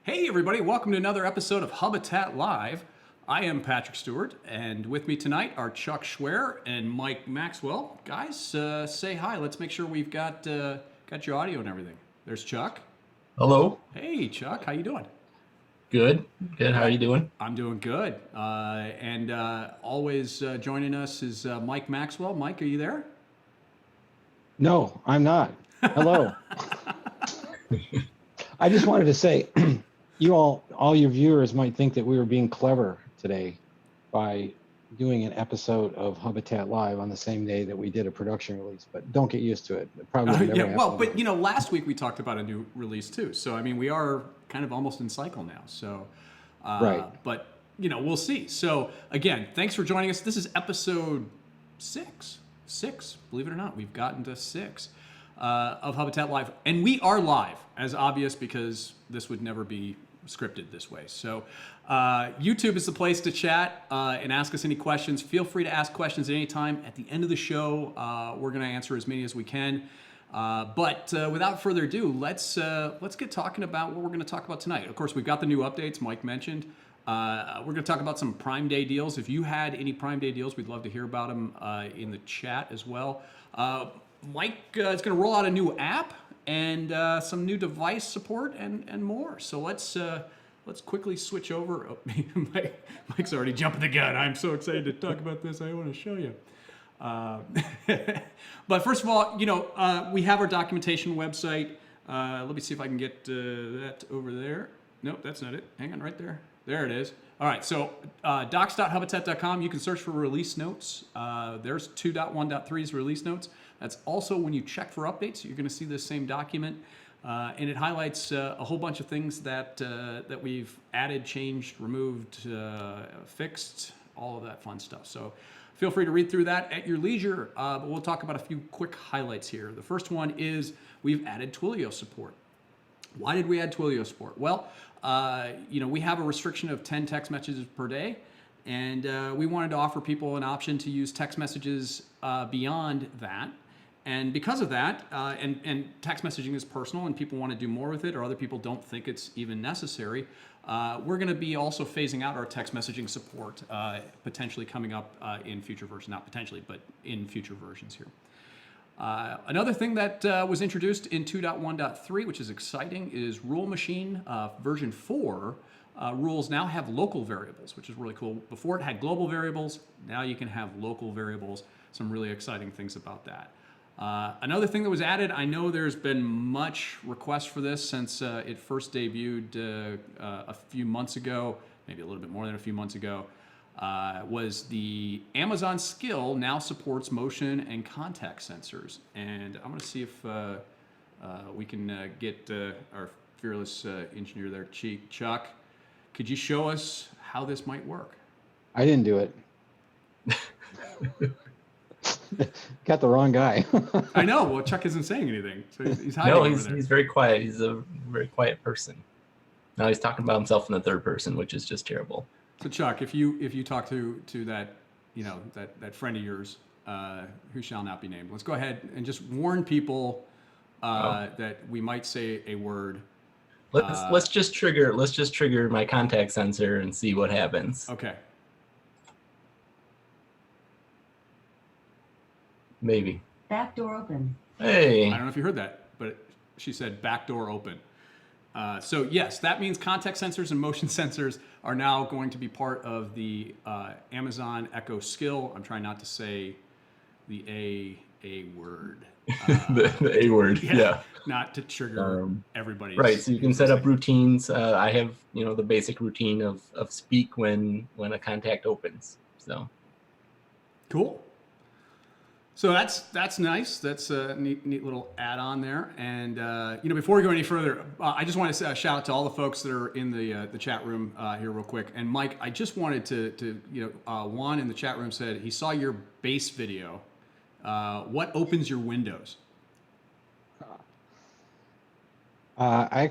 Hey everybody, welcome to another episode of Hubitat Live. I am Patrick Stuart, and with me tonight are Chuck Schwer and Mike Maxwell. Guys, say hi. Let's make sure we've got your audio and everything. There's Chuck. Hello. Hey Chuck, how you doing? Good. Good. How are you doing? I'm doing good. And always joining us is Mike Maxwell. Mike, are you there? No, I'm not. Hello. I just wanted to say, you all your viewers might think that we were being clever today by doing an episode of Hubitat Live on the same day that we did a production release, but don't get used to it. It probably would never happen. Well, but last week we talked about a new release too. So I mean, we are kind of almost in cycle now. So, Right. But we'll see. So again, thanks for joining us. This is episode six. Believe it or not, we've gotten to 6 of Hubitat Live, and we are live, as obvious because this would never be scripted this way. So YouTube is the place to chat and ask us any questions. Feel free to ask questions at any time. At the end of the show, we're going to answer as many as we can. But without further ado, let's get talking about what we're going to talk about tonight. Of course, we've got the new updates Mike mentioned. We're going to talk about some Prime Day deals. If you had any Prime Day deals, we'd love to hear about them in the chat as well. Mike is going to roll out a new app and some new device support and more. So let's quickly switch over. Oh, Mike's already jumping the gun. I'm so excited to talk about this. I want to show you. But first of all, we have our documentation website. Let me see if I can get that over there. Nope, that's not it. Hang on, right there. There it is. All right, so docs.hubitat.com, you can search for release notes. There's 2.1.3's release notes. That's also when you check for updates, you're going to see this same document. And it highlights a whole bunch of things that we've added, changed, removed, fixed, all of that fun stuff. So feel free to read through that at your leisure, but we'll talk about a few quick highlights here. The first one is we've added Twilio support. Why did we add Twilio support? Well, we have a restriction of 10 text messages per day, and we wanted to offer people an option to use text messages beyond that. And because of that, and text messaging is personal and people want to do more with it, or other people don't think it's even necessary, we're going to be also phasing out our text messaging support, potentially coming up in future versions, not potentially, but in future versions here. Another thing that was introduced in 2.1.3, which is exciting, is Rule Machine version 4. Rules now have local variables, which is really cool. Before it had global variables, now you can have local variables. Some really exciting things about that. Another thing that was added, I know there's been much request for this since it first debuted a few months ago, maybe a little bit more than a few months ago, was the Amazon skill now supports motion and contact sensors. And I'm going to see if we can get our fearless engineer there, Chuck. Could you show us how this might work? I didn't do it. Got the wrong guy. I know. Well, Chuck isn't saying anything, so he's hiding. No, over there. he's very quiet. He's a very quiet person. Now he's talking about himself in the third person, which is just terrible. So Chuck, if you talk to that that friend of yours who shall not be named, let's go ahead and just warn people that we might say a word. Let's just trigger my contact sensor and see what happens. Okay. Maybe. Back door open. Hey. I don't know if you heard that, but she said back door open. So yes, that means contact sensors and motion sensors are now going to be part of the Amazon Echo skill. I'm trying not to say the A word. The A word, yeah. Not to trigger everybody. Right, so you can set up routines. I have, the basic routine of speak when a contact opens. So. Cool. So that's nice. That's a neat little add-on there. And before we go any further, I just want to shout out to all the folks that are in the chat room here real quick. And Mike, I just wanted to Juan in the chat room said he saw your base video. What opens your windows? I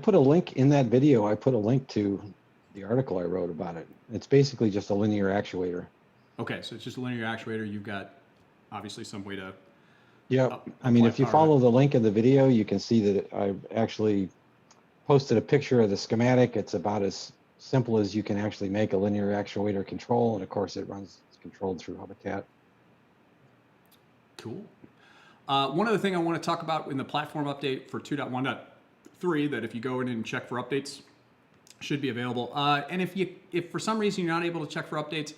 put a link in that video. I put a link to the article I wrote about it. It's basically just a linear actuator. Okay, so it's just a linear actuator. You've got obviously some way to. Yeah, I mean, if you follow the link in the video, you can see that I've actually posted a picture of the schematic. It's about as simple as you can actually make a linear actuator control. And of course it runs, it's controlled through Hubitat. Cool. One other thing I want to talk about in the platform update for 2.1.3 that if you go in and check for updates, should be available. And if for some reason you're not able to check for updates,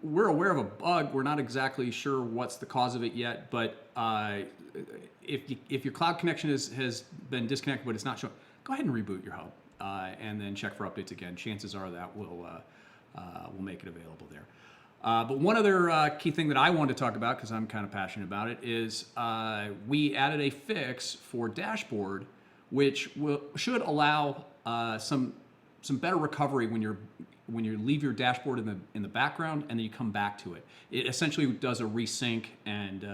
we're aware of a bug. We're not exactly sure what's the cause of it yet, but if your cloud connection has been disconnected but it's not showing, go ahead and reboot your hub and then check for updates again. Chances are that will make it available there. But one other key thing that I wanted to talk about, because I'm kind of passionate about it, is we added a fix for dashboard, which should allow some better recovery when you leave your dashboard in the background and then you come back to it. It essentially does a resync and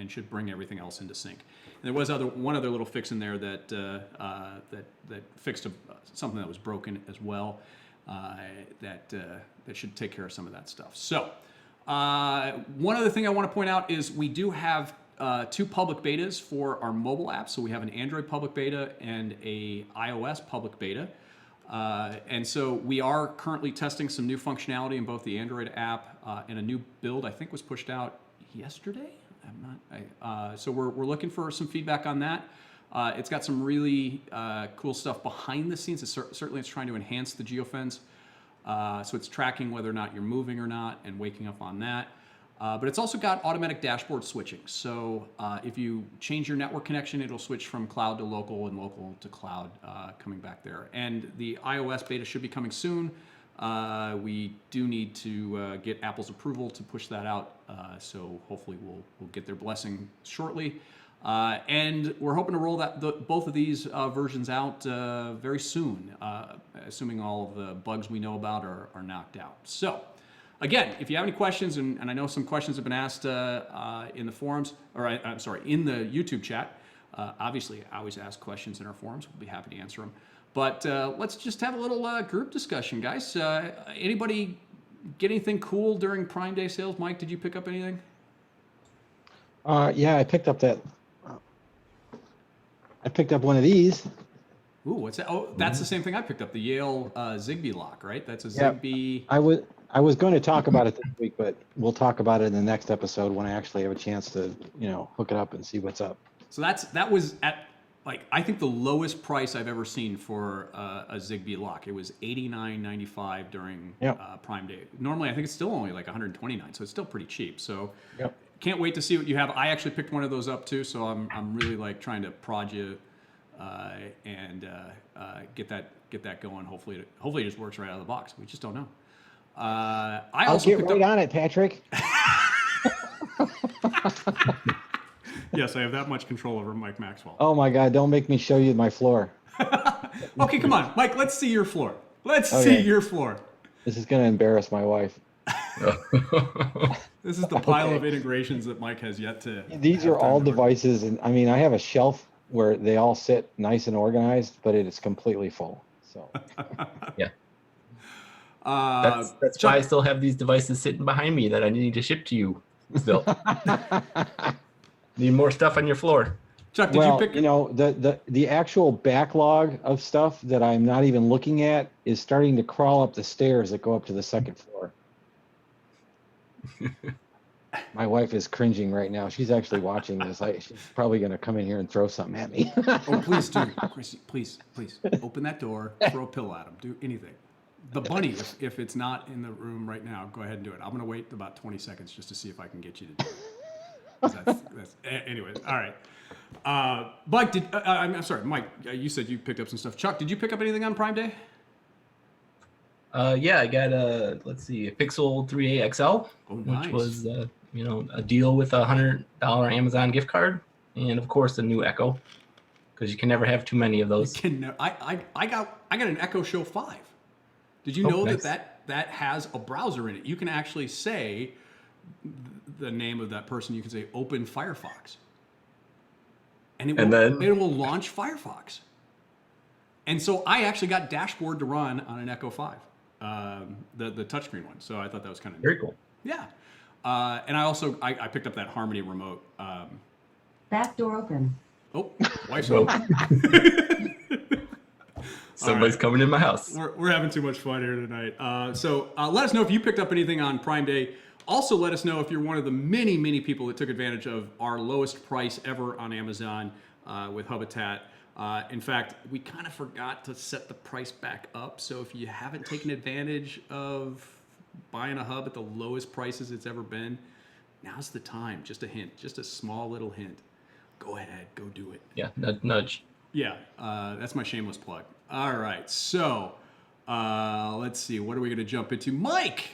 should bring everything else into sync. And there was one other little fix in there that that fixed something that was broken as well. That should take care of some of that stuff. So one other thing I want to point out is we do have 2 public betas for our mobile apps. So we have an Android public beta and a iOS public beta. And so we are currently testing some new functionality in both the Android app and a new build I think was pushed out yesterday. So we're looking for some feedback on that. It's got some really cool stuff behind the scenes. Certainly it's trying to enhance the geofence. So it's tracking whether or not you're moving or not and waking up on that. But it's also got automatic dashboard switching. So if you change your network connection, it'll switch from cloud to local and local to cloud coming back there. And the iOS beta should be coming soon. We do need to get Apple's approval to push that out. So hopefully we'll get their blessing shortly. And we're hoping to roll both of these versions out very soon, assuming all of the bugs we know about are knocked out. So, again, if you have any questions, and I know some questions have been asked in the forums, or I'm sorry, in the YouTube chat. Obviously, I always ask questions in our forums. We'll be happy to answer them. But let's just have a little group discussion, guys. Anybody get anything cool during Prime Day sales? Mike, did you pick up anything? Yeah, I picked up that. I picked up one of these. Ooh, what's that? Oh, that's the same thing I picked up. The Yale Zigbee lock, right? That's a Yep. Zigbee. I was going to talk about it this week, but we'll talk about it in the next episode when I actually have a chance to, hook it up and see what's up. So that was at I think the lowest price I've ever seen for a Zigbee lock. It was $89.95 during Prime Day. Normally, I think it's still only like $129, so it's still pretty cheap. So can't wait to see what you have. I actually picked one of those up too, so I'm really trying to prod you and get that going. Hopefully it just works right out of the box. We just don't know. I'll get right on it, Patrick. Yes, I have that much control over Mike Maxwell. Oh my God! Don't make me show you my floor. Okay, come on, Mike. Let's see your floor. Let's see your floor. This is going to embarrass my wife. This is the pile of integrations that Mike has yet to. These are all devices, and I mean, I have a shelf where they all sit nice and organized, but it is completely full. So. Yeah. That's why I still have these devices sitting behind me that I need to ship to you. Still. Need more stuff on your floor. Chuck, did you pick? The actual backlog of stuff that I'm not even looking at is starting to crawl up the stairs that go up to the second floor. My wife is cringing right now. She's actually watching this. She's probably going to come in here and throw something at me. Oh, please do, Chrissy. Please, open that door. Throw a pillow at him. Do anything. The bunny, if it's not in the room right now, go ahead and do it. I'm going to wait about 20 seconds just to see if I can get you to do it. Anyways, all right. Mike, I'm sorry, Mike. You said you picked up some stuff. Chuck, did you pick up anything on Prime Day? Yeah, I got a Pixel 3a XL, which was a deal with a $100 Amazon gift card, and of course a new Echo, because you can never have too many of those. I got an Echo Show 5. Did you know nice. that has a browser in it? You can actually say the name of that person. You can say open Firefox, and it will launch Firefox. And so I actually got dashboard to run on an Echo 5, the touchscreen one. So I thought that was kind of very cool. Yeah. And I picked up that Harmony remote. Back door open. Oh, wife's open. Somebody's coming in my house. We're having too much fun here tonight. So let us know if you picked up anything on Prime Day. Also, let us know if you're one of the many, many people that took advantage of our lowest price ever on Amazon with Hubitat. In fact, we kind of forgot to set the price back up. So if you haven't taken advantage of buying a hub at the lowest prices it's ever been, now's the time. Just a hint, just a small little hint. Go ahead, go do it. Yeah, nudge. Yeah, that's my shameless plug. All right, so let's see. What are we going to jump into? Mike!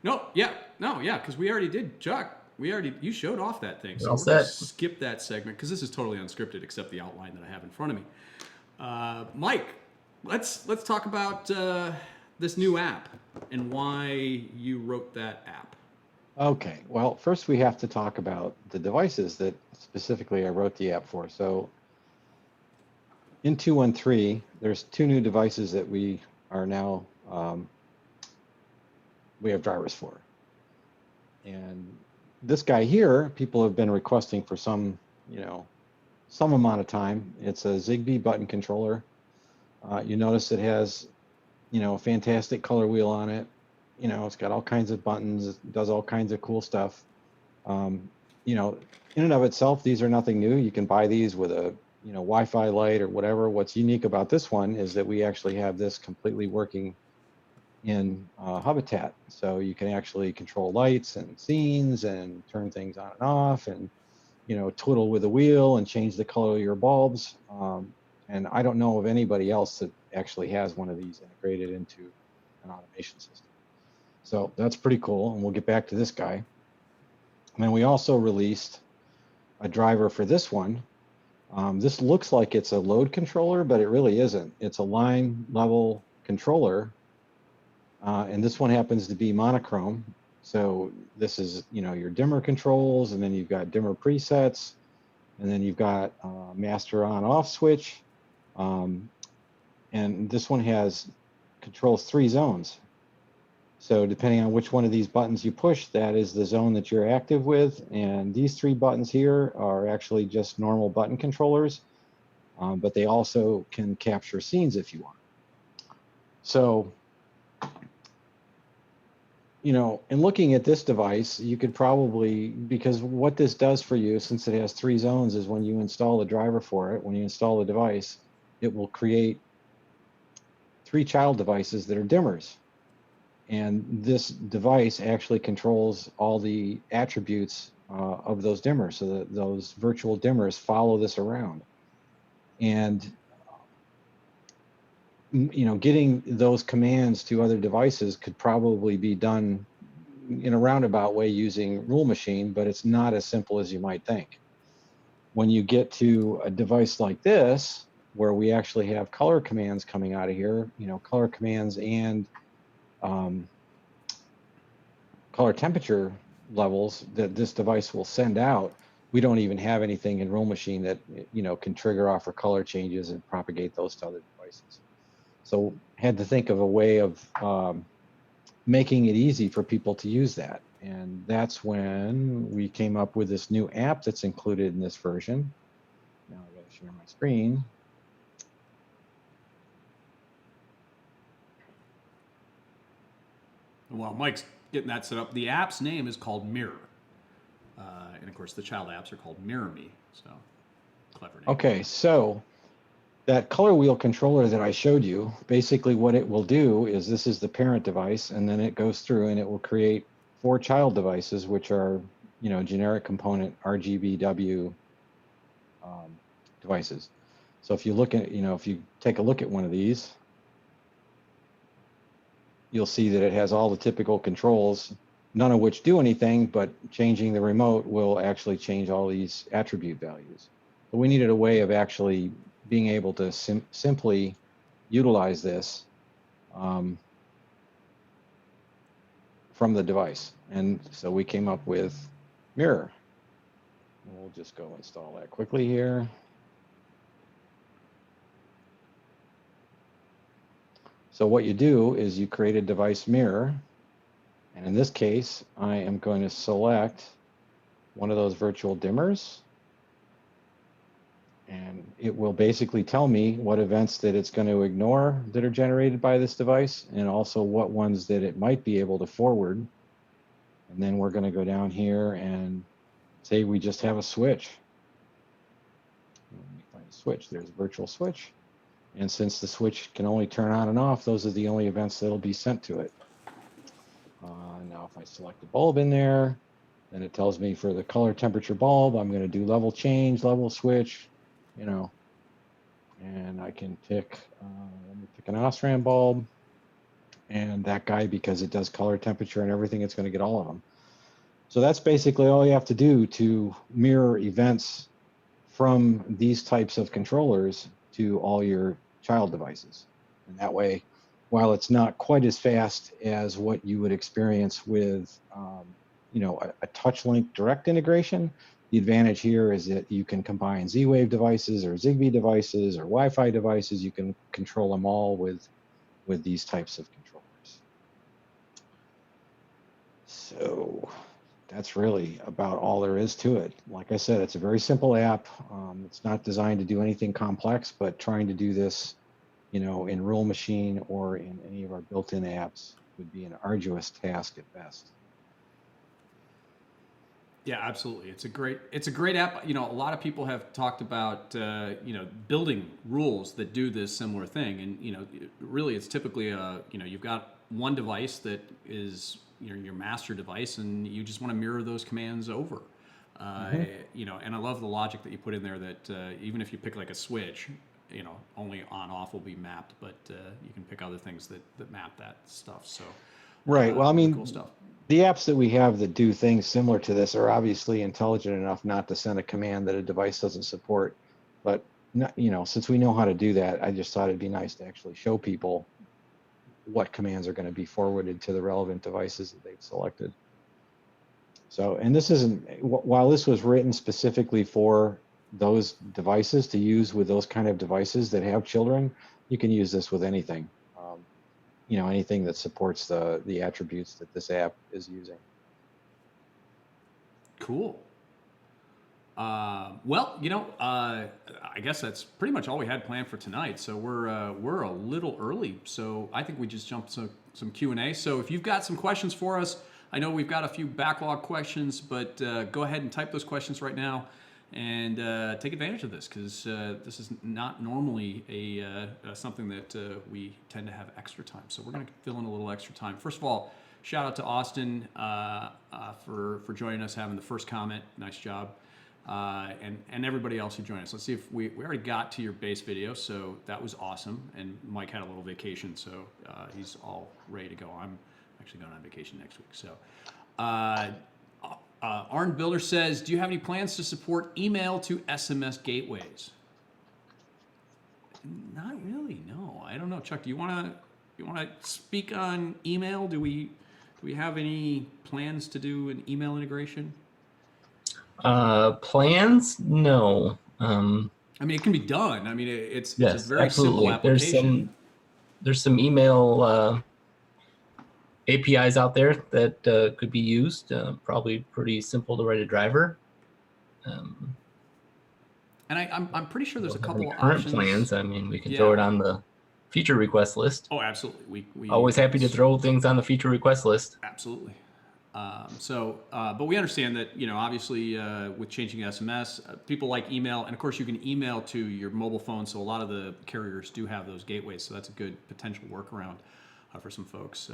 Because we already did, Chuck. You showed off that thing. So we're going to skip that segment because this is totally unscripted except the outline that I have in front of me. Mike, let's talk about this new app and why you wrote that app. Okay, well, first we have to talk about the devices that specifically I wrote the app for. So in 213, there's 2 new devices that we are now, we have drivers for. And this guy here, people have been requesting for some amount of time. It's a Zigbee button controller. You notice it has, a fantastic color wheel on it. It's got all kinds of buttons. It does all kinds of cool stuff. In and of itself, these are nothing new. You can buy these with a, Wi-Fi light or whatever. What's unique about this one is that we actually have this completely working in Hubitat. So you can actually control lights and scenes and turn things on and off and, twiddle with the wheel and change the color of your bulbs. And I don't know of anybody else that actually has one of these integrated into an automation system. So that's pretty cool, and we'll get back to this guy. And then we also released a driver for this one. This looks like it's a load controller, but it really isn't. It's a line level controller, and this one happens to be monochrome. So this is, your dimmer controls, and then you've got dimmer presets, and then you've got master on-off switch, and this one controls 3 zones. So depending on which one of these buttons you push, that is the zone that you're active with. And these 3 buttons here are actually just normal button controllers, but they also can capture scenes if you want. So, in looking at this device, you could probably, because what this does for you, since it has 3 zones, is when you install the driver for it, when you install the device, it will create 3 child devices that are dimmers. And this device actually controls all the attributes of those dimmers, so that those virtual dimmers follow this around. And getting those commands to other devices could probably be done in a roundabout way using Rule Machine, but it's not as simple as you might think. When you get to a device like this, where we actually have color commands coming out of here, color commands and color temperature levels that this device will send out, we don't even have anything in Rule Machine that can trigger off for color changes and propagate those to other devices. So had to think of a way of making it easy for people to use that, and that's when we came up with this new app that's included in this version. Now I got to share my screen. While Mike's getting that set up, the app's name is called Mirror. And of course, the child apps are called Mirror Me. So, clever name. Okay, so that color wheel controller that I showed you, basically what it will do is, this is the parent device, and then it goes through and it will create 4 child devices, which are, generic component RGBW devices. So if you look at, if you take a look at one of these, you'll see that it has all the typical controls, none of which do anything, but changing the remote will actually change all these attribute values. But we needed a way of actually being able to simply utilize this from the device. And so we came up with Mirror. We'll just go install that quickly here. So what you do is you create a device mirror, and in this case, I am going to select one of those virtual dimmers, And it will basically tell me what events that it's going to ignore that are generated by this device, and also what ones that it might be able to forward. And then we're going to go down here and say we just have a switch. Let me find a switch. There's a virtual switch. And since the switch can only turn on and off, those are the only events that'll be sent to it. Now, if I select the bulb in there, then it tells me for the color temperature bulb, I'm going to do level change, level switch, you know, and I can pick, let me pick an Osram bulb, and that guy, because it does color temperature and everything, it's going to get all of them. So that's basically all you have to do to mirror events from these types of controllers to all your child devices. And that way, while it's not quite as fast as what you would experience with, you know, a TouchLink direct integration, the advantage here is that you can combine Z-Wave devices or Zigbee devices or Wi-Fi devices. You can control them all with these types of controllers. So that's really about all there is to it. Like I said, it's a very simple app. It's not designed to do anything complex, but trying to do this, you know, in Roll Machine or in any of our built-in apps would be an arduous task at best. Yeah, absolutely. It's a great app. You know, a lot of people have talked about you know, building rules that do this similar thing, and you know, really, it's typically you know, you've got one device that is your master device, and you just want to mirror those commands over. You know, and I love the logic that you put in there that even if you pick like a switch, you know, only on off will be mapped, but you can pick other things that map that stuff. So right. Well, I mean, cool stuff. The apps that we have that do things similar to this are obviously intelligent enough not to send a command that a device doesn't support. But not, you know, since we know how to do that, I just thought it'd be nice to actually show people what commands are going to be forwarded to the relevant devices that they've selected. So, and this isn't, while this was written specifically for those devices to use with those kind of devices that have children, you can use this with anything. You know, anything that supports the attributes that this app is using. Cool. Well, you know, I guess that's pretty much all we had planned for tonight. So we're a little early. So I think we just jumped some Q&A. So if you've got some questions for us, I know we've got a few backlog questions, but go ahead and type those questions right now and take advantage of this, because this is not normally something that we tend to have extra time. So we're going to fill in a little extra time. First of all, shout out to Austin for joining us, having the first comment. Nice job. And everybody else who joined us. Let's see if we already got to your base video, so that was awesome. And Mike had a little vacation, so he's all ready to go. I'm actually going on vacation next week. So Arn Builder says, do you have any plans to support email to SMS gateways? Not really, no. I don't know. Chuck, do you want to speak on email? Do we have any plans to do an email integration? Plans? No. I mean, it can be done. I mean, it's Yes, a very absolutely. simple application. There's some email APIs out there that could be used. Probably pretty simple to write a driver. And I'm pretty sure there's a couple of current options. plans. I mean, we can throw it on the feature request list. Oh, absolutely. We always happy to throw things on the feature request list. Absolutely. But we understand that, you know, obviously with changing SMS, people like email, and of course you can email to your mobile phone. So a lot of the carriers do have those gateways. So that's a good potential workaround for some folks.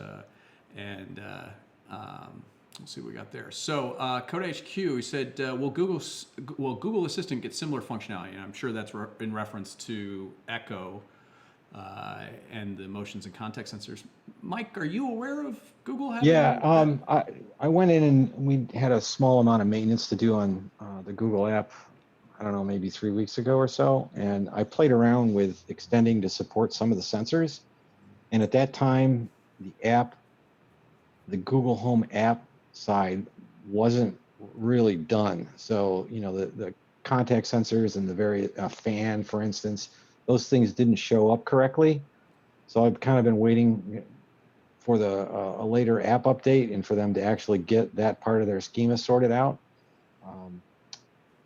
Let's see what we got there. So Code HQ, he said, will Google Assistant get similar functionality? And I'm sure that's in reference to Echo and the motions and context sensors. Mike, are you aware of Google having? Yeah, I went in and we had a small amount of maintenance to do on the Google app, I don't know, maybe 3 weeks ago or so. And I played around with extending to support some of the sensors. And at that time, the Google Home app side wasn't really done. So, you know, the contact sensors and the very fan, for instance, those things didn't show up correctly. So I've kind of been waiting for a later app update and for them to actually get that part of their schema sorted out.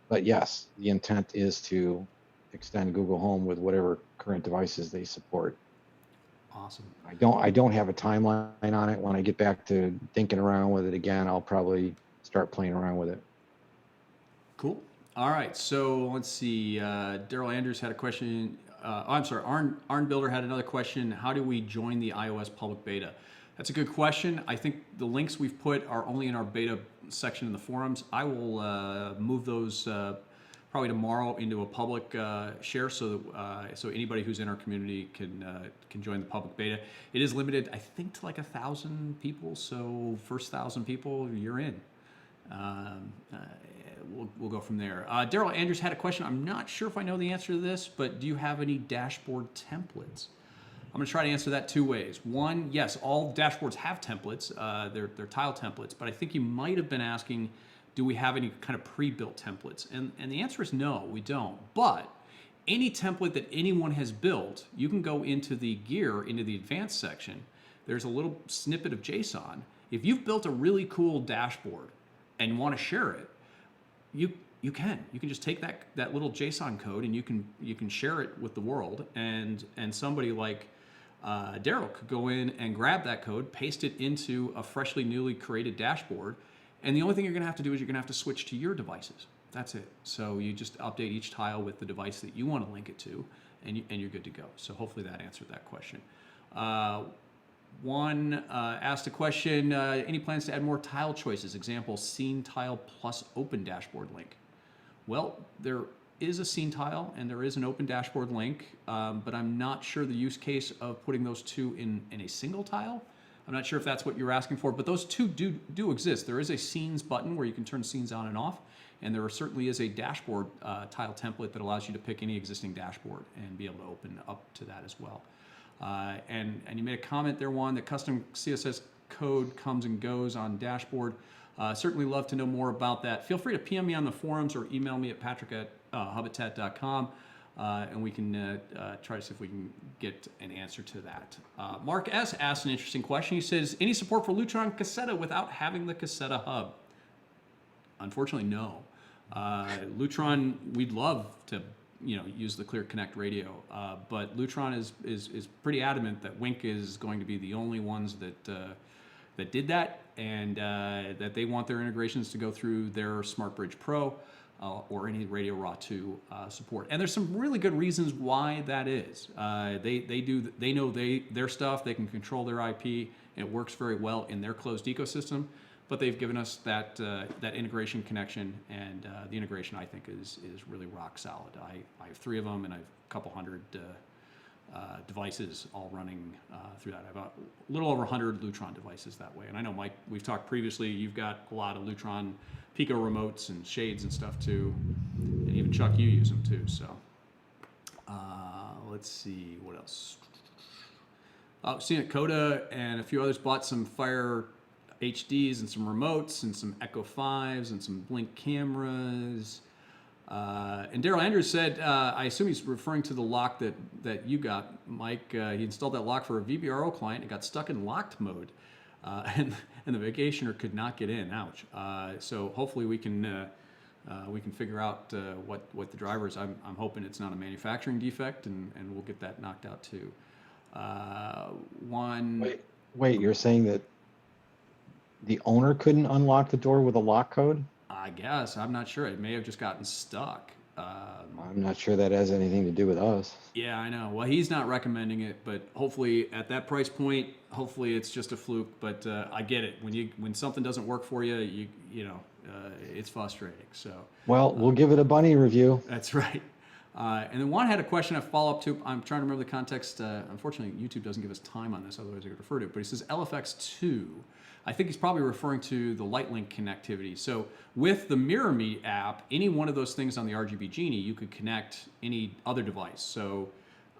But yes, the intent is to extend Google Home with whatever current devices they support. Awesome. I don't have a timeline on it. When I get back to thinking around with it again, I'll probably start playing around with it. Cool. All right. So let's see. Daryl Andrews had a question. I'm sorry. Arn Builder had another question. How do we join the iOS public beta? That's a good question. I think the links we've put are only in our beta section in the forums. I will move those probably tomorrow into a public share so that so anybody who's in our community can join the public beta. It is limited, I think, to like 1,000 people. So first 1,000 people, you're in. We'll go from there. Daryl Andrews had a question. I'm not sure if I know the answer to this, but do you have any dashboard templates? I'm going to try to answer that two ways. One, yes, all dashboards have templates. They're tile templates, but I think you might have been asking, do we have any kind of pre-built templates? And the answer is no, we don't. But any template that anyone has built, you can go into the gear, into the advanced section. There's a little snippet of JSON. If you've built a really cool dashboard and want to share it, you can just take that little JSON code and you can share it with the world, and somebody like Daryl could go in and grab that code, paste it into a freshly newly created dashboard, and the only thing you're going to have to do is you're going to have to switch to your devices. That's it. So you just update each tile with the device that you want to link it to, and you're good to go. So hopefully that answered that question. One asked a question, any plans to add more tile choices? Example, scene tile plus open dashboard link. Well, there is a scene tile and there is an open dashboard link, but I'm not sure the use case of putting those two in a single tile. I'm not sure if that's what you're asking for, but those two do exist. There is a scenes button where you can turn scenes on and off, and there certainly is a dashboard tile template that allows you to pick any existing dashboard and be able to open up to that as well. And you made a comment there, Juan, that custom CSS code comes and goes on dashboard. Certainly love to know more about that. Feel free to PM me on the forums or email me at patrick@hubitat.com, and we can try to see if we can get an answer to that. Mark S. asked an interesting question. He says, any support for Lutron Cassetta without having the Cassetta hub? Unfortunately, no. Lutron, we'd love to use the Clear Connect radio, but Lutron is pretty adamant that Wink is going to be the only ones that did that, and that they want their integrations to go through their SmartBridge Pro or any Radio Raw 2 support. And there's some really good reasons why that is. They know their stuff, they can control their IP, and it works very well in their closed ecosystem. But they've given us that integration connection, and the integration I think is really rock solid. I have 3 of them, and I have a couple hundred devices all running through that. I have a little over 100 Lutron devices that way. And I know, Mike, we've talked previously, you've got a lot of Lutron Pico remotes and shades and stuff too. And even Chuck, you use them too. So let's see, what else? Seeing it, Coda and a few others bought some Fire HDs and some remotes and some Echo 5s and some Blink cameras. And Daryl Andrews said, I assume he's referring to the lock that you got, Mike. He installed that lock for a VBRO client and got stuck in locked mode, and the vacationer could not get in. Ouch. So hopefully we can figure out what the driver is. I'm hoping it's not a manufacturing defect, and we'll get that knocked out too. Wait, you're saying that the owner couldn't unlock the door with a lock code? I guess. I'm not sure. It may have just gotten stuck. I'm not sure that has anything to do with us. Yeah, I know. Well, he's not recommending it, but hopefully at that price point, hopefully it's just a fluke. But I get it. When something doesn't work for you, it's frustrating. So. Well, we'll give it a bunny review. That's right. And then Juan had a question I follow up to. I'm trying to remember the context. Unfortunately, YouTube doesn't give us time on this, otherwise I could refer to it. But he says LFX2. I think he's probably referring to the Lightlink connectivity. So with the MirrorMe app, any one of those things on the RGB Genie, you could connect any other device. So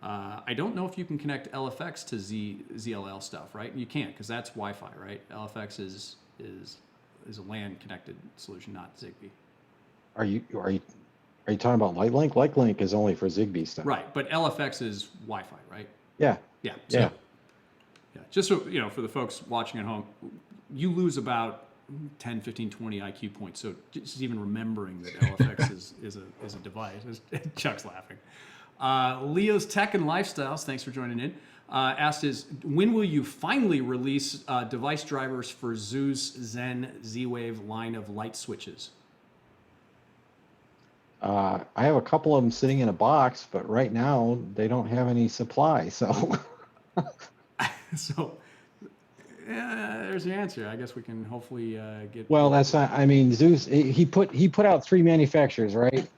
I don't know if you can connect LFX to ZLL stuff, right? You can't, because that's Wi-Fi, right? LFX is a LAN connected solution, not Zigbee. Are you talking about Lightlink? Lightlink is only for Zigbee stuff. Right, but LFX is Wi-Fi, right? Yeah. Yeah. So, yeah. Just so for the folks watching at home, you lose about 10, 15, 20 IQ points. So just even remembering that LFX is a device. Chuck's laughing. Leo's Tech and Lifestyles, thanks for joining in, asked when will you finally release device drivers for Zeus Zen Z-Wave line of light switches? I have a couple of them sitting in a box, but right now they don't have any supply. So, So there's the answer. I guess we can hopefully get. well, that's not. I mean, Zeus. He put out 3 manufacturers, right?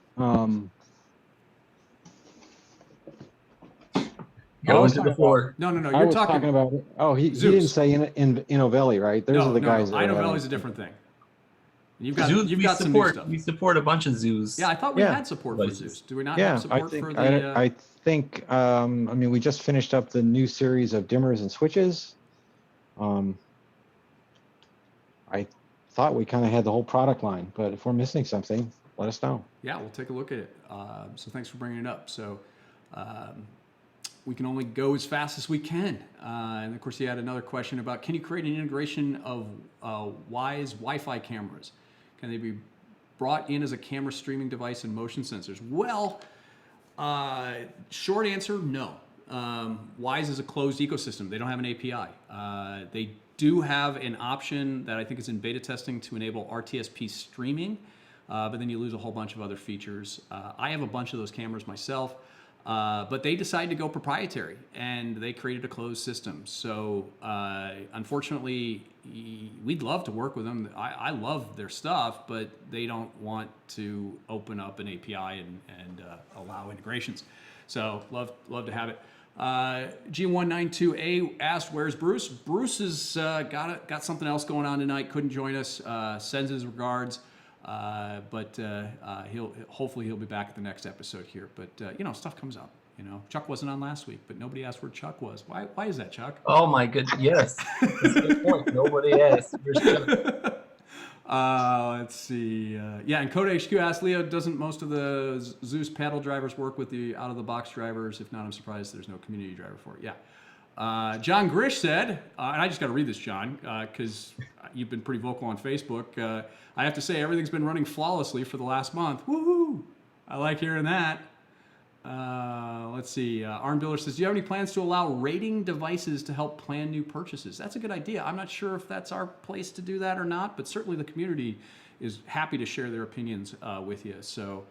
Go into the floor. No. I You're was talking about. Oh, he didn't say in Innovelli, right? Those are the guys. No, Inovelli is a different thing. You've got Zeus, you've got some new stuff. We support a bunch of zoos. Yeah, I thought we had support for Zeus. Do we not have support for the? I think. I mean, we just finished up the new series of dimmers and switches. I thought we kind of had the whole product line, but if we're missing something, let us know. Yeah, we'll take a look at it. So thanks for bringing it up. So we can only go as fast as we can. And of course, he had another question about, can you create an integration of Wise Wi-Fi cameras? Can they be brought in as a camera streaming device and motion sensors? Well, short answer, no. Wise is a closed ecosystem. They don't have an API. They do have an option that I think is in beta testing to enable RTSP streaming, but then you lose a whole bunch of other features. I have a bunch of those cameras myself, but they decided to go proprietary and they created a closed system. So unfortunately, we'd love to work with them. I love their stuff, but they don't want to open up an API and allow integrations. So love to have it. G192A asked, where's Bruce? Bruce has got something else going on tonight. Couldn't join us. Sends his regards. But hopefully he'll be back at the next episode here. But stuff comes up. Chuck wasn't on last week, but nobody asked where Chuck was. Why is that, Chuck? Oh my goodness, yes. That's a good point. Nobody asked. Where's Chuck? Let's see. And Code HQ asked, Leo, doesn't most of the Zeus paddle drivers work with the out-of-the-box drivers? If not, I'm surprised there's no community driver for it. Yeah. John Grish said, and I just got to read this, John, because you've been pretty vocal on Facebook. I have to say, everything's been running flawlessly for the last month. Woohoo! I like hearing that. Let's see. Arm Builder says, do you have any plans to allow rating devices to help plan new purchases? That's a good idea. I'm not sure if that's our place to do that or not, but certainly the community is happy to share their opinions with you. So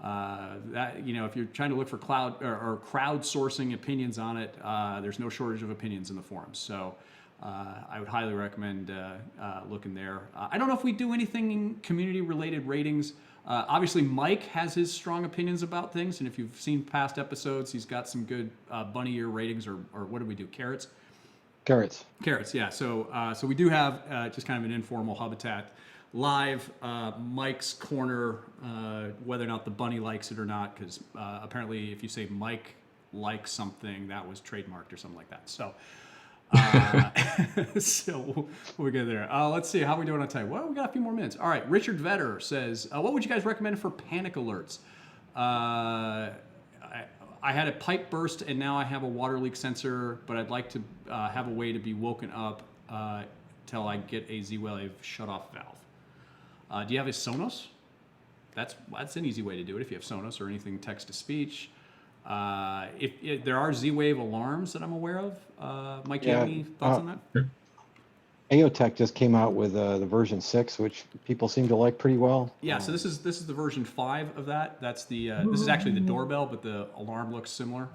if you're trying to look for cloud or crowdsourcing opinions on it, there's no shortage of opinions in the forums. So I would highly recommend looking there. I don't know if we do anything community-related ratings. Obviously, Mike has his strong opinions about things, and if you've seen past episodes, he's got some good bunny ear ratings, or what do we do? Carrots, yeah. So we do have just kind of an informal Hubitat live Mike's corner, whether or not the bunny likes it or not, because apparently if you say Mike likes something, that was trademarked or something like that. So so we'll get there. Let's see, how are we doing on time? Well, we got a few more minutes. All right, Richard Vetter says, what would you guys recommend for panic alerts? I had a pipe burst and now I have a water leak sensor, but I'd like to have a way to be woken up till I get a Z-Wave shut-off valve. Do you have a Sonos? That's an easy way to do it if you have Sonos or anything text-to-speech. If there are Z-Wave alarms that I'm aware of. Mike, do you have any thoughts on that? AOTech just came out with the version 6, which people seem to like pretty well. Yeah, so this is the version 5 of that. That's the this is actually the doorbell, but the alarm looks similar.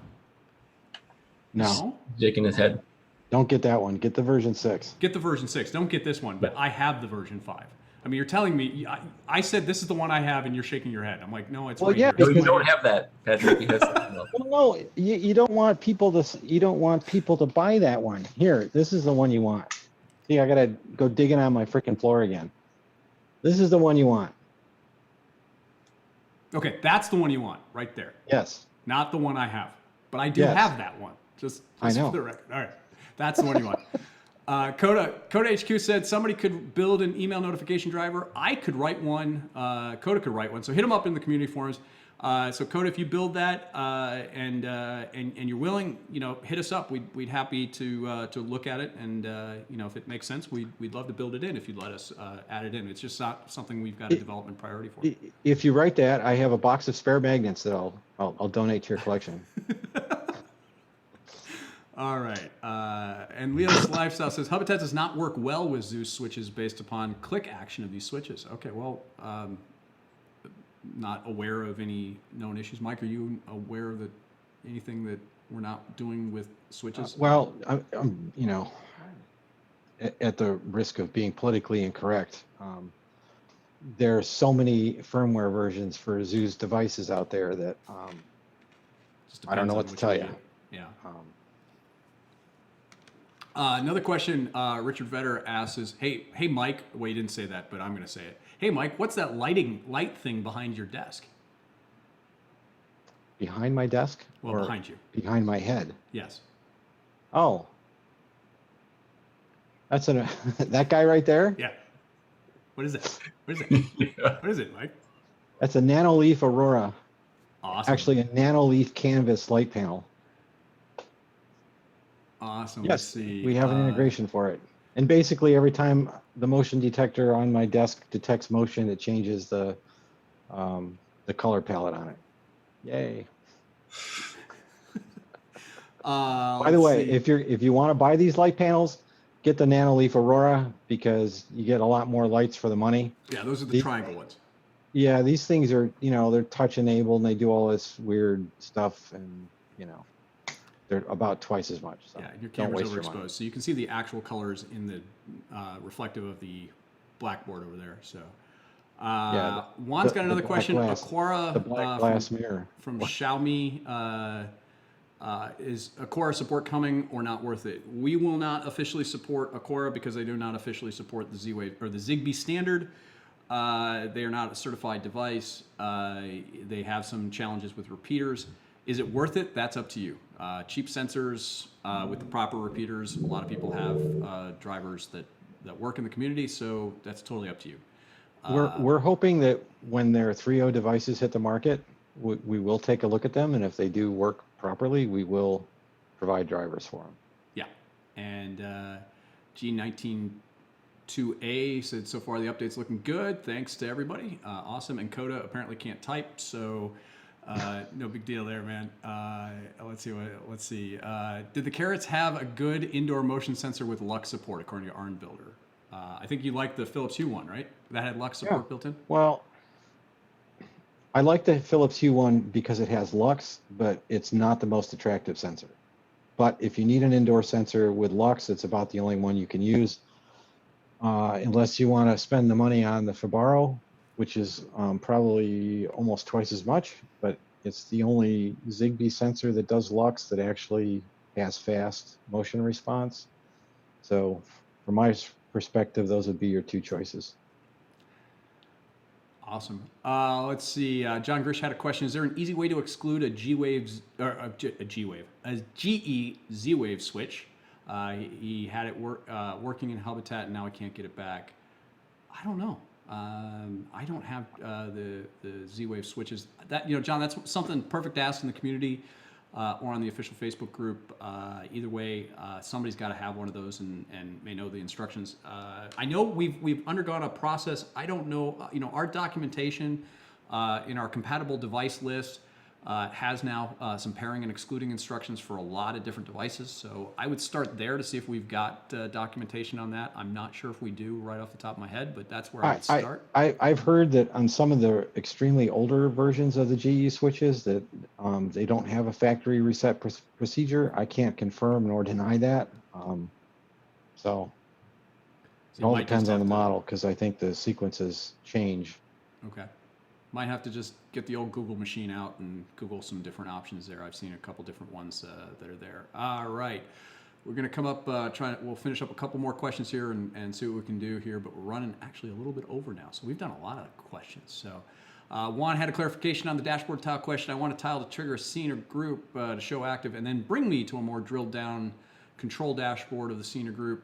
No, shaking his head. Don't get that one. Get the version 6. Get the version 6. Don't get this one, but I have the version 5. I mean, you're telling me, I said this is the one I have, and you're shaking your head. I'm like, no, it's right yeah, here. No, you don't have that, Patrick. You have something else. Well, no, you don't want people to buy that one. Here, this is the one you want. See, I gotta go digging on my freaking floor again. This is the one you want. Okay, that's the one you want, right there. Yes. Not the one I have, but I do have that one. Just I know. for the record. All right, that's the one you want. Coda HQ said somebody could build an email notification driver. I could write one. Coda could write one. So hit them up in the community forums. So Coda, if you build that and you're willing, hit us up. We'd happy to look at it, and if it makes sense, we'd love to build it in if you'd let us add it in. It's just not something we've got a development priority for. If you write that, I have a box of spare magnets that I'll donate to your collection. All right. And Leo's Lifestyle says, Hubitat does not work well with Zeus switches based upon click action of these switches. Okay, well, not aware of any known issues. Mike, are you aware of anything that we're not doing with switches? Well, I'm at the risk of being politically incorrect, there are so many firmware versions for Zeus devices out there that Just I don't depends know on what to which tell one you. Yeah. Another question Richard Vetter asks is, hey Mike, well, you didn't say that, but I'm going to say it. Hey Mike, what's that light thing behind your desk? Behind my desk? Well, or behind you. Behind my head? Yes. Oh. That's that guy right there? Yeah. What is it? What is it? Yeah. What is it, Mike? That's a Nanoleaf Aurora. Awesome. Actually, a Nanoleaf canvas light panel. Awesome. Yes, Let's see. we have an integration for it. And basically, every time the motion detector on my desk detects motion, it changes the color palette on it. Yay! By the way, if you want to buy these light panels, get the Nanoleaf Aurora because you get a lot more lights for the money. Yeah, those are the triangle ones. Yeah, these things are, they're touch enabled and they do all this weird stuff, and they're about twice as much. So yeah, and your don't camera's waste your money. overexposed, so you can see the actual colors in the reflective of the blackboard over there. So, Yeah, Juan's got another black question. glass, Aquara the black glass mirror from Xiaomi. Is Aquara support coming or not worth it? We will not officially support Aquara because they do not officially support the Z-Wave or the Zigbee standard. They are not a certified device. They have some challenges with repeaters. Is it worth it? That's up to you. Cheap sensors with the proper repeaters. A lot of people have drivers that work in the community, so that's totally up to you. We're hoping that when their 3.0 devices hit the market, we will take a look at them, and if they do work properly, we will provide drivers for them. Yeah, and G192A said so far the update's looking good. Thanks to everybody. Awesome. And Coda apparently can't type, so no big deal there, man. Let's see. Did the Carrots have a good indoor motion sensor with Lux support, according to Arn Builder? I think you liked the Philips Hue one, right? That had Lux support built in? Well, I like the Philips Hue one because it has Lux, but it's not the most attractive sensor. But if you need an indoor sensor with Lux, it's about the only one you can use. Unless you want to spend the money on the Fibaro, which is probably almost twice as much, but it's the only Zigbee sensor that does Lux that actually has fast motion response. So from my perspective, those would be your two choices. Awesome. Let's see. John Grish had a question. Is there an easy way to exclude a G-Wave, or a GE Z-Wave switch? He had it working in Hubitat, and now I can't get it back. I don't know. I don't have the Z-Wave switches. That John, that's something perfect to ask in the community or on the official Facebook group. Either way, somebody's got to have one of those and may know the instructions. I know we've undergone a process. I don't know. Our documentation in our compatible device list has now some pairing and excluding instructions for a lot of different devices. So I would start there to see if we've got documentation on that. I'm not sure if we do right off the top of my head, but that's where I would start. I've heard that on some of the extremely older versions of the GE switches that they don't have a factory reset procedure. I can't confirm nor deny that. So it all depends on the model because I think the sequences change. Okay. Might have to just get the old Google machine out and Google some different options there. I've seen a couple different ones that are there. All right. We're going to come up, we'll finish up a couple more questions here and see what we can do here, but we're running actually a little bit over now. So we've done a lot of questions. So Juan had a clarification on the dashboard tile question. I want a tile to trigger a scene or group to show active and then bring me to a more drilled down control dashboard of the scene or group.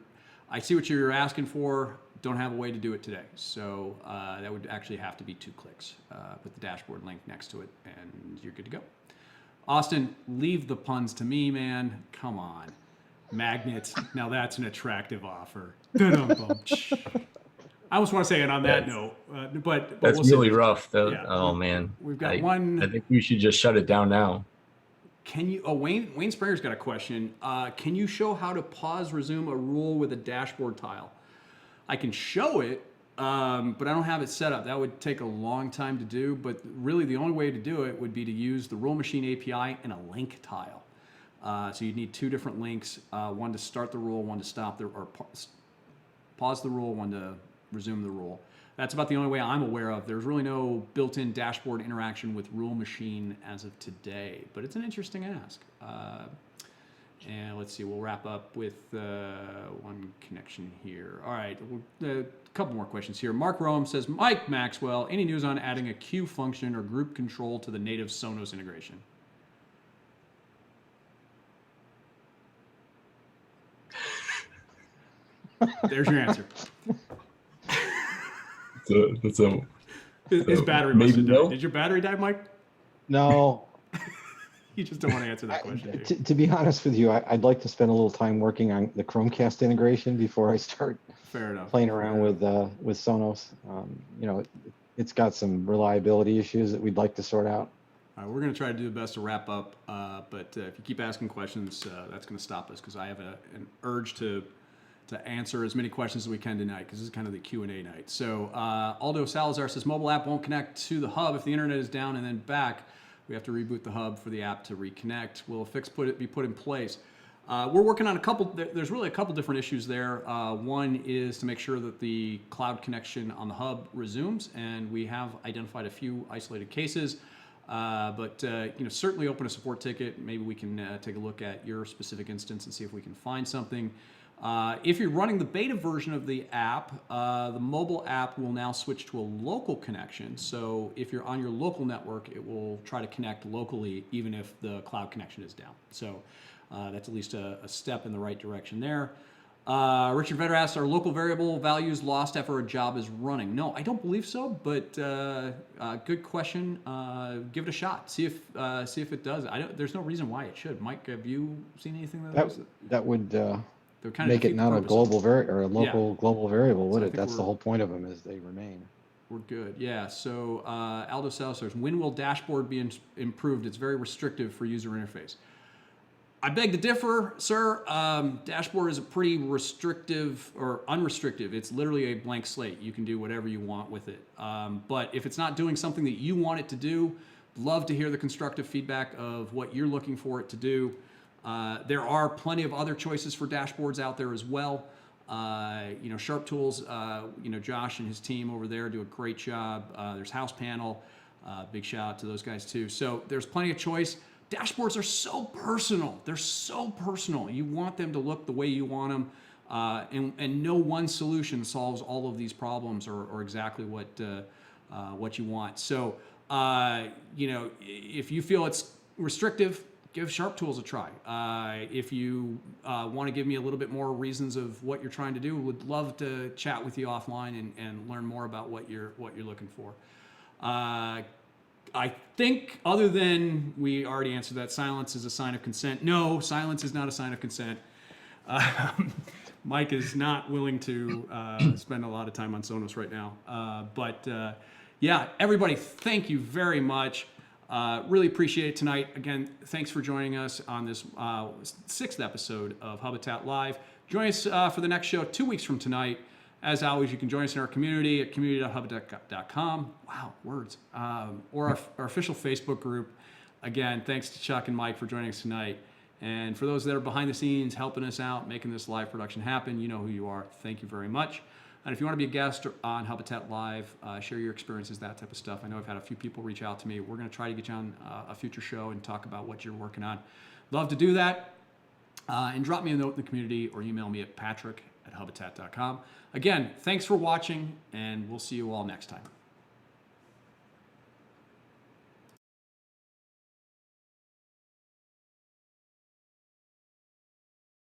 I see what you're asking for. don't have a way to do it today. So that would actually have to be 2 clicks with the dashboard link next to it, and you're good to go. Austin, leave the puns to me, man. Come on. Magnets. Now that's an attractive offer. I almost want to say it on that note, but that's we'll really see. rough. Though. Yeah, Oh man, we've got I one. think we should just shut it down now. Can you? Oh, Wayne Springer's got a question. Can you show how to pause resume a rule with a dashboard tile? I can show it, but I don't have it set up. That would take a long time to do. But really, the only way to do it would be to use the Rule Machine API and a link tile. So you'd need 2 different links: one to start the rule, one to stop the or pause the rule, one to resume the rule. That's about the only way I'm aware of. There's really no built-in dashboard interaction with Rule Machine as of today, but it's an interesting ask. And let's see, we'll wrap up with one connection here. All right, a couple more questions here. Mark Rome says, Mike Maxwell, any news on adding a queue function or group control to the native Sonos integration? There's your answer. His battery must have died. Did your battery die, Mike? No. You just don't want to answer that question. To be honest with you, I'd like to spend a little time working on the Chromecast integration before I start playing around with Sonos. It's got some reliability issues that we'd like to sort out. All right, we're going to try to do the best to wrap up, but if you keep asking questions, that's going to stop us because I have an urge to answer as many questions as we can tonight because this is kind of the Q&A night. So Aldo Salazar says mobile app won't connect to the hub if the internet is down and then back. We have to reboot the hub for the app to reconnect. Will a fix be put in place? We're working on a couple. There's really a couple different issues there. One is to make sure that the cloud connection on the hub resumes, and we have identified a few isolated cases. But certainly open a support ticket. Maybe we can take a look at your specific instance and see if we can find something. If you're running the beta version of the app, the mobile app will now switch to a local connection. So if you're on your local network, it will try to connect locally, even if the cloud connection is down. So that's at least a step in the right direction there. Richard Vetter asks, are local variable values lost after a job is running? No, I don't believe so, but good question. Give it a shot. See if it does. There's no reason why it should. Mike, have you seen anything that would kind make it not a global or a local global variable, would it? That's the whole point of them, is they remain. We're good. Yeah. So Aldo Salazar, when will dashboard be improved? It's very restrictive for user interface. I beg to differ, sir. Dashboard is a pretty restrictive or unrestrictive. It's literally a blank slate. You can do whatever you want with it. But if it's not doing something that you want it to do, love to hear the constructive feedback of what you're looking for it to do. There are plenty of other choices for dashboards out there as well. Sharp Tools, Josh and his team over there do a great job. There's House Panel. Big shout out to those guys too. So there's plenty of choice. Dashboards are so personal. They're so personal. You want them to look the way you want them. And no one solution solves all of these problems or exactly what you want. So, if you feel it's restrictive, give Sharp Tools a try. If you want to give me a little bit more reasons of what you're trying to do, would love to chat with you offline and learn more about what you're looking for. I think, other than we already answered that, silence is a sign of consent. No, silence is not a sign of consent. Mike is not willing to spend a lot of time on Sonos right now. Yeah, everybody, thank you very much. Really appreciate it tonight. Again, thanks for joining us on this 6th episode of Hubitat Live. Join us for the next show 2 weeks from tonight. As always, you can join us in our community at community.hubitat.com. Wow, words. Or our official Facebook group. Again, thanks to Chuck and Mike for joining us tonight. And for those that are behind the scenes, helping us out, making this live production happen, you know who you are. Thank you very much. And if you want to be a guest on Hubitat Live, share your experiences, that type of stuff. I know I've had a few people reach out to me. We're going to try to get you on a future show and talk about what you're working on. Love to do that. And drop me a note in the community or email me at patrick@hubitat.com. Again, thanks for watching, and we'll see you all next time.